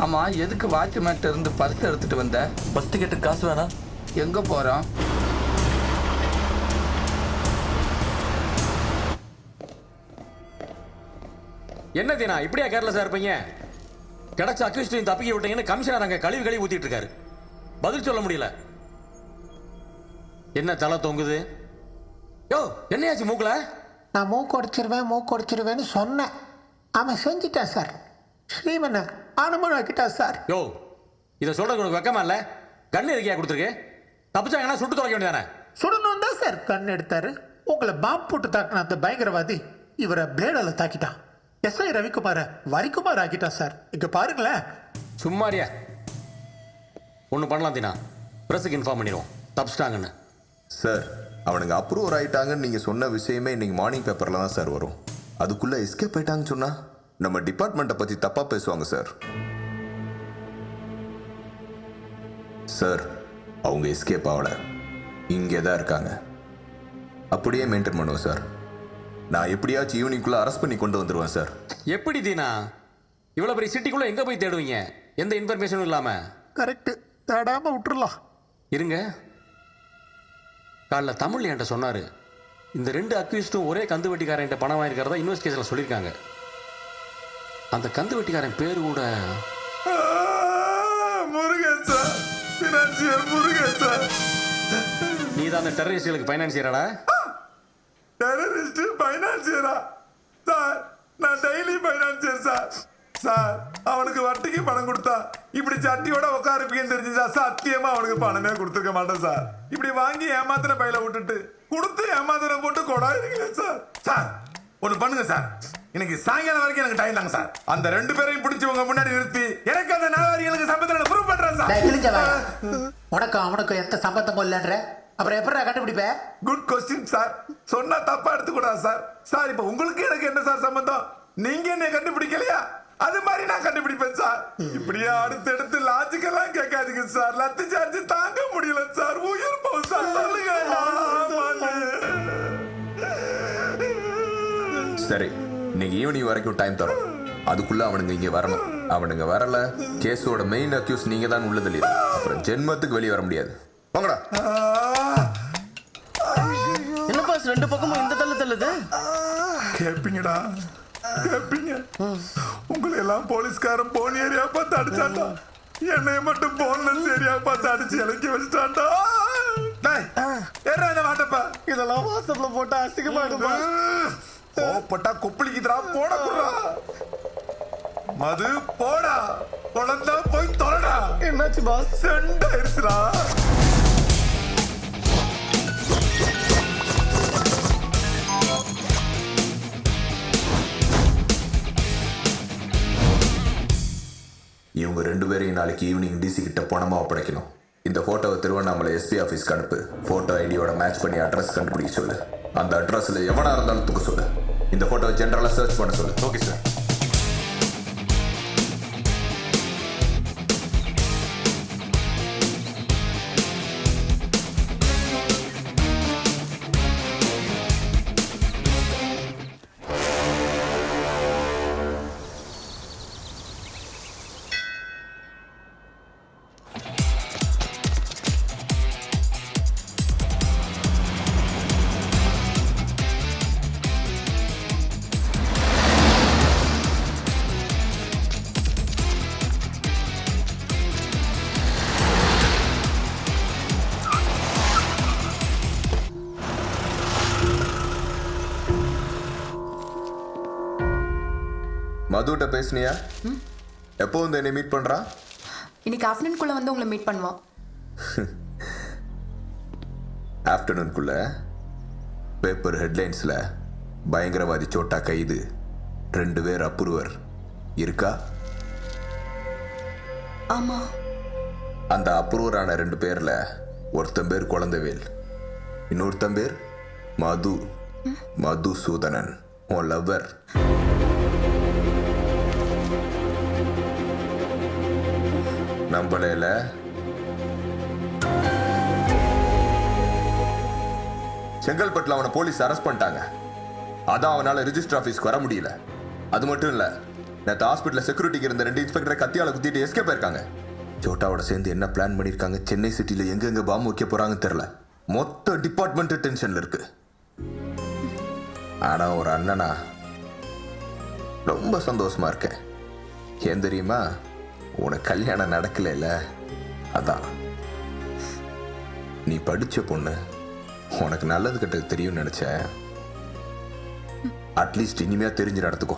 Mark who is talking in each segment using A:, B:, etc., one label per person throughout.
A: ஆமா, எதுக்கு வாட்ச்மேன்ட்ட இருந்து பர்ஸ் எடுத்துட்டு வந்த?
B: பஸ் டிக்கெட்டு காசு வேணாம்.
A: எங்க போறோம்?
C: என்ன தீனா இப்படியா கேர்லெஸ்ஸா இருப்பீங்க? கிடைச்ச அக்யூஸ்டையும் தப்பிக்க விட்டீங்கன்னு கமிஷனர் அங்க கழிவு ஊத்திட்டு இருக்காரு. பதில் சொல்ல முடியல. என்ன தலை தொங்குது? யோ, என்னையாச்சு மூக்கல?
D: நான் மூக்கொடிச்சிருவேன்னு சொன்னேன். அவன் செஞ்சிட்டான் சார். ஸ்ரீமனை அனுமனாக்கிட்டா சார்.
C: யோ, இதை சொல்றது உனக்கு வெக்கமா இல்ல? கண்ணு இருக்கியா கொடுத்துருக்கு? தப்பிச்சாங்கன்னா சுட்டு தொலைக்க வேண்டியதானே?
D: சுடணும் தான் சார் கண் எடுத்தாரு. உங்களை பாம்பு போட்டு தாக்கின அந்த பயங்கரவாதி இவரை பிளேடால தாக்கிட்டான். SI ரவிக்குமார வரிக்குமார் ஆக்கிட்டான் sir. இங்க பாருங்களேன்.
C: சும்மாரியா ஒன்று பண்ணலாம் தீனா, பிரஸுக்கு இன்ஃபார்ம் பண்ணிடுவோம் தப்பிச்சிட்டாங்கன்னு.
E: சார், அவனுங்க அப்ரூவர் ஆயிட்டாங்கன்னு நீங்க சொன்ன விஷயமே இன்னைக்கு மார்னிங் பேப்பர்ல தான் சார் வரும். அதுக்குள்ள எஸ்கேப் ஆயிட்டாங்கன்னு சொன்னா நம்ம டிபார்ட்மெண்ட்டை பத்தி தப்பா பேசுவாங்க சார். சார், அவங்க எஸ்கேப் ஆகல, இங்கே தான் இருக்காங்க. அப்படியே மெயின்டைன் பண்ணுவோம் சார். நான் எப்படியாச்சும் ஈவினிங்குள்ள அரெஸ்ட் பண்ணி கொண்டு வந்துடுவேன் சார்.
C: எப்படி தீனா? இவ்வளோ பெரிய சிட்டிக்குள்ள எங்கே போய் தேடுவீங்க எந்த இன்ஃபர்மேஷனும் இல்லாம?
D: கரெக்ட், தேடாம விட்டுறலாம்.
C: இருங்க, காலைல தமிழ் என்கிட்ட சொன்னாரு, இந்த 2 அக்யூஸ்டும் ஒரே கந்து வெட்டிக்காரன் பணம் வாங்கிருக்கிறதா இன்வெஸ்டிகேஷன்ல சொல்லியிருக்காங்க. அந்த கந்து வெட்டிக்காரன் பேரு கூட
E: Murugan sir, financier Murugan sir.
C: நீ தான் அந்த டெரரிஸ்டுகளுக்கு ஃபைனான்சியராடா?
E: டெரரிஸ்ட் ஃபைனான்சியரா சார்? நான் டெய்லி ஃபைனான்சியர் சார். சார், அவனுக்கு வட்டிக்கு பணம் கொடுத்தா இப்படி சட்டியோட உட்காருப்பீங்கன்னு தெரிஞ்சுதா சத்தியமா அவனுக்கு பணமே கொடுத்துருக்க மாட்டேன் சார். இப்படி வாங்கி ஏமாத்திர பையில விட்டுட்டு கொடுத்து ஏமாத்திரம் போட்டு கொடாயிருக்கீங்க சார். சார், ஒண்ணு பண்ணுங்க சார், இன்னைக்கு சாயங்காலம் வரைக்கும் எனக்கு டைம் தாங்க சார். அந்த 2 பேரையும் பிடிச்சி உங்க முன்னாடி நிறுத்தி எனக்கு அந்த நாகரிகளுக்கு சம்பந்தம் ப்ரூவ் பண்றேன் சார்.
D: உனக்கு அவனுக்கு எந்த சம்பந்தமும் இல்லைன்ற அப்புறம் எப்படி கண்டுபிடிப்ப?
E: Good question sir. சொன்னா தப்பா எடுத்துக்கூடாது சார். சார், இப்ப உங்களுக்கு எனக்கு என்ன சார் சம்பந்தம்? நீங்க என்ன கண்டுபிடிக்கலையா? அது மாதிரி நான் கண்டுபிடிப்பேன் சார். இப்படியே அடுத்து லாஜிக்கெல்லாம் கேட்காதீங்க சார். லத்தி சார்ஜ் தாங்க முடியல சார். உயிர் போகும் சார். சொல்லுங்க. சரி, இன்னைக்கு ஈவினிங் வரைக்கும் டைம் தரோம். அதுக்குள்ள அவனுங்க இங்க வரணும். அவனுங்க வரல, கேஸோட மெயின் அக்யூஸ் நீங்க தான் உள்ள தள்ளிடு. அப்புறம் ஜென்மத்துக்கு வெளியே வர முடியாது. போங்கடா.
B: என்ன பாஸ் 2 பக்கமும் இந்த தள்ளுது?
E: கேப்பீங்கடா, கேப்பீங்க. உங்களை எல்லாம் போலீஸ்காரன் போன் ஏரியா பார்த்து அடிச்சாண்டா. என்னைய மட்டும் போன்ல ஏரியா பார்த்து அடிச்சு இலக்கி வச்சுட்டாண்டா. மாட்டப்பா,
B: இதெல்லாம் வாட்ஸ்அப்ல போட்டா அசிங்கமாயிடுமா?
E: போட்டா கொப்பளிக்குதுடா. போட குடுறா மது, போடா. குழந்தை போய் தொலைடா.
B: என்னாச்சு பாஸ்?
E: செண்டாயிருச்சுடா. இவங்க 2 பேரையும் நாளைக்கு ஈவினிங் டிசி கிட்ட பணமா ஒப்படைக்கணும். இந்த போட்டோவை திருவண்ணாமலை எஸ்பி ஆஃபீஸ்க்கு அனுப்பு. போட்டோ ஐடியோட மேட்ச் பண்ணி அட்ரஸ் கண்டுபிடிக்க சொல்லு. அந்த அட்ரஸ்ல எவனா இருந்தாலும் தூக்க சொல்லு. இந்த போட்டோவை ஜெனரலா சர்ச் பண்ண சொல்லு. Okay sir.
F: மதுட்ட பேசுனியா? எப்போ வந்து என்னை மீட் பண்றா?
G: இன்னைக்கு ஆஃப்டர்நூன்குள்ள வந்து உங்களை மீட் பண்ணுவோம்.
F: ஆஃப்டர்நூன்குள்ள பேப்பர் ஹெட்லைன்ஸ்ல பயங்கரவாதி சோட்டா கைது, 2 பேர் அப்ரூவர் இருக்கா?
G: ஆமா.
F: அந்த அப்ரூவரான 2 பேர்ல ஒருத்தன் பேர் குழந்தைவேல், இன்னொருத்தன் பேர் மதுசூதனன், உன் லவ்வர். நம்பலைல? செங்கல்பட்டுல அவனை போலீஸ் அரெஸ்ட் பண்ணிட்டாங்க. அதான் அவனால ரிஜிஸ்டர் ஆபீஸ்க்கு வர முடியல. அது மட்டும் இல்ல, நேற்று ஹாஸ்பிட்டல்ல செக்யூரிட்டிக்கு இருந்த 2 இன்ஸ்பெக்டரை கத்தியால குத்திட்டு எஸ்கேப் ஆயிருக்காங்க. சோட்டாவோட சேர்ந்து என்ன பிளான் பண்ணிருக்காங்க, சென்னை சிட்டில எங்க பாம்பு வைக்க போறாங்கன்னு தெரியல. மொத்த டிபார்ட்மெண்ட் டென்ஷன்ல இருக்கு. ஆனா ஒரு அண்ணனா ரொம்ப சந்தோஷமா இருக்கேன். ஏன் தெரியுமா? உனக்கு கல்யாணம் நடக்கல இல்ல, அதான். நீ படிச்ச பொண்ணு, உனக்கு நல்லது கெட்டது தெரியும்னு நினைச்சேன். அட்லீஸ்ட் இனிமையா தெரிஞ்சு நடத்துக்கோ.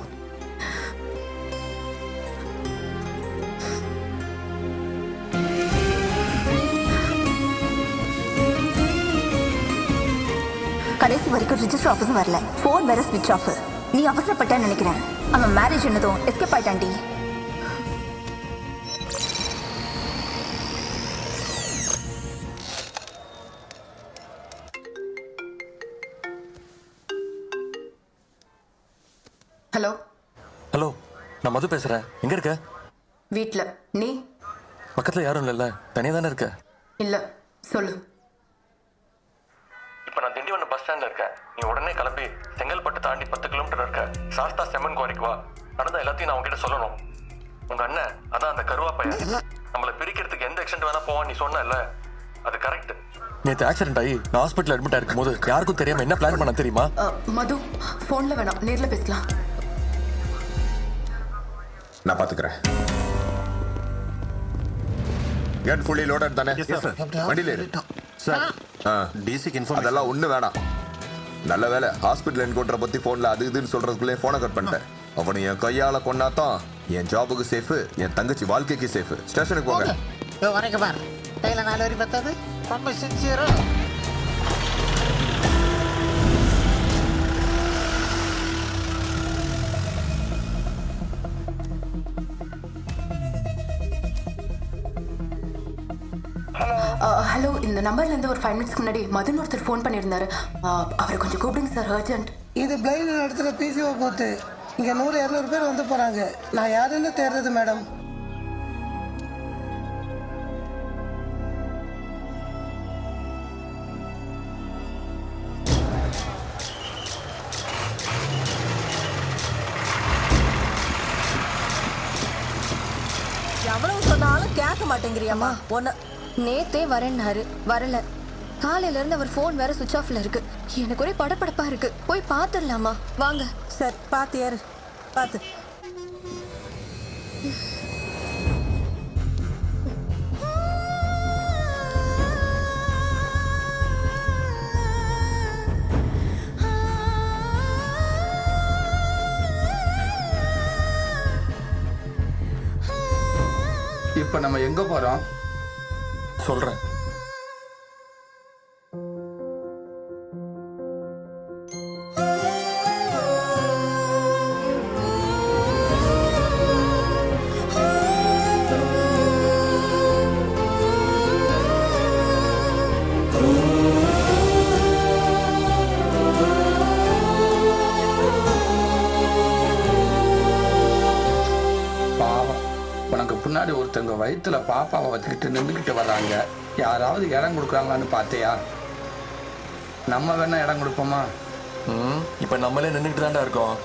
H: கடைசி வரைக்கும் ரிஜிஸ்டர் ஆஃபீஸும் வரல, ஃபோன் வேற ஸ்விட்ச் ஆஃப். நீ அவசரப்பட்டேன்னு நினைக்கிறேன். அவன் மேரேஜ் என்னதும் எஸ்கேப் ஆயிட்டான்டி.
G: ஹலோ.
B: ஹலோ, நான் மது பேசுறேன். எங்க இருக்க?
G: வீட்ல. நீ?
B: பக்கத்துல யாரும் இல்லைல்ல, தனியா தானே இருக்க?
G: இல்ல. சொல்லு.
B: இப்போ நான் திண்டிவனம் பஸ் ஸ்டாண்ட்ல இருக்கேன். நீ உடனே கிளம்பி செங்கல்பட்டு தாண்டி 10 கிலோமீட்டர் இருக்க சாஸ்தா செம்மன் குவாரிக்கு வா. நடந்த எல்லாத்தையும் நான் உங்ககிட்ட சொல்லணும். உங்க அண்ணன், அதான் அந்த கருவா பையன், நம்மளை பிரிக்கிறதுக்கு எந்த எக்ஸ்டென்ட் வேணா போவான். நீ சொன்னல, அது கரெக்ட். நேற்று ஆக்சிடென்ட் ஆகி நான் ஹாஸ்பிட்டல் அட்மிட் ஆயிருக்கும் போது யாருக்கும் தெரியாம என்ன பிளான் பண்ண தெரியுமா?
G: மது, போன்ல வேணாம், நேர்ல பேசலாம்.
F: நான் பாத்துக்கிறேன். கன் ஃபுல்லி லோடட் தானே? வண்டியில இரு.
C: டிசிக்கு
F: அதெல்லாம் ஒண்ணு வேணாம். நல்ல வேலை ஹாஸ்பிட்டல் என்கவுண்டரை பத்தி போன்ல அது இதுன்னு சொல்றதுக்குள்ளே போனை கட் பண்ணிட்டேன். அவனை என் கையால கொண்டாதான் என் ஜாபுக்கு சேஃப், என் தங்கச்சி வாழ்க்கைக்கு சேஃப். ஸ்டேஷனுக்கு போங்க.
D: வரைக்கும் பார், கையில 4 வரி பத்தாது. ரொம்ப சின்சியரா.
G: ஹலோ, இந்த நம்பர்ல இருந்து ஒரு 5 மினிட்ஸ்க்கு முன்னாடி மதுன்னு ஒருத்தர் ஃபோன் பண்ணியிருந்தாரு. அவரை கொஞ்சம் கூப்பிடுங்க சார், அர்ஜென்ட்.
I: இது பிளைண்ட் இடத்துல பிசிஓ போத்து. இங்க 100-200 பேர் வந்து போறாங்க. நான் யாருன்னு தேடுறது மேடம்.
J: எவ்வளவு சொன்னாலும் கேட்க மாட்டேங்கிறியாமா? ஒன்னு
H: நேத்தே வரேன்னாரு, வரல. காலையில இருந்து அவர் ஃபோன் வேற சுவிட்ச் ஆஃப்ல இருக்கு. எனக்கு ஒரே படபடப்பா இருக்கு. போய் பாத்துடலாமா? வாங்க.
J: சரி, பாத்து ஏறு, பாத்து.
A: இப்ப நம்ம எங்க போறோம்?
B: சொல்றேன்.
A: பாவம், உனக்கு பின்னாடி ஒருத்தங்க வயிற்றுல பாப்பாவை வச்சுக்கிட்டு நின்றுக்கிட்டு வர்றாங்க. யாராவது இடம் கொடுக்குறாங்களான்னு பார்த்தியா? நம்ம வேணா இடம் கொடுப்போமா?
B: இப்ப நம்மளே நின்றுட்டு தான்டா இருக்கோம்.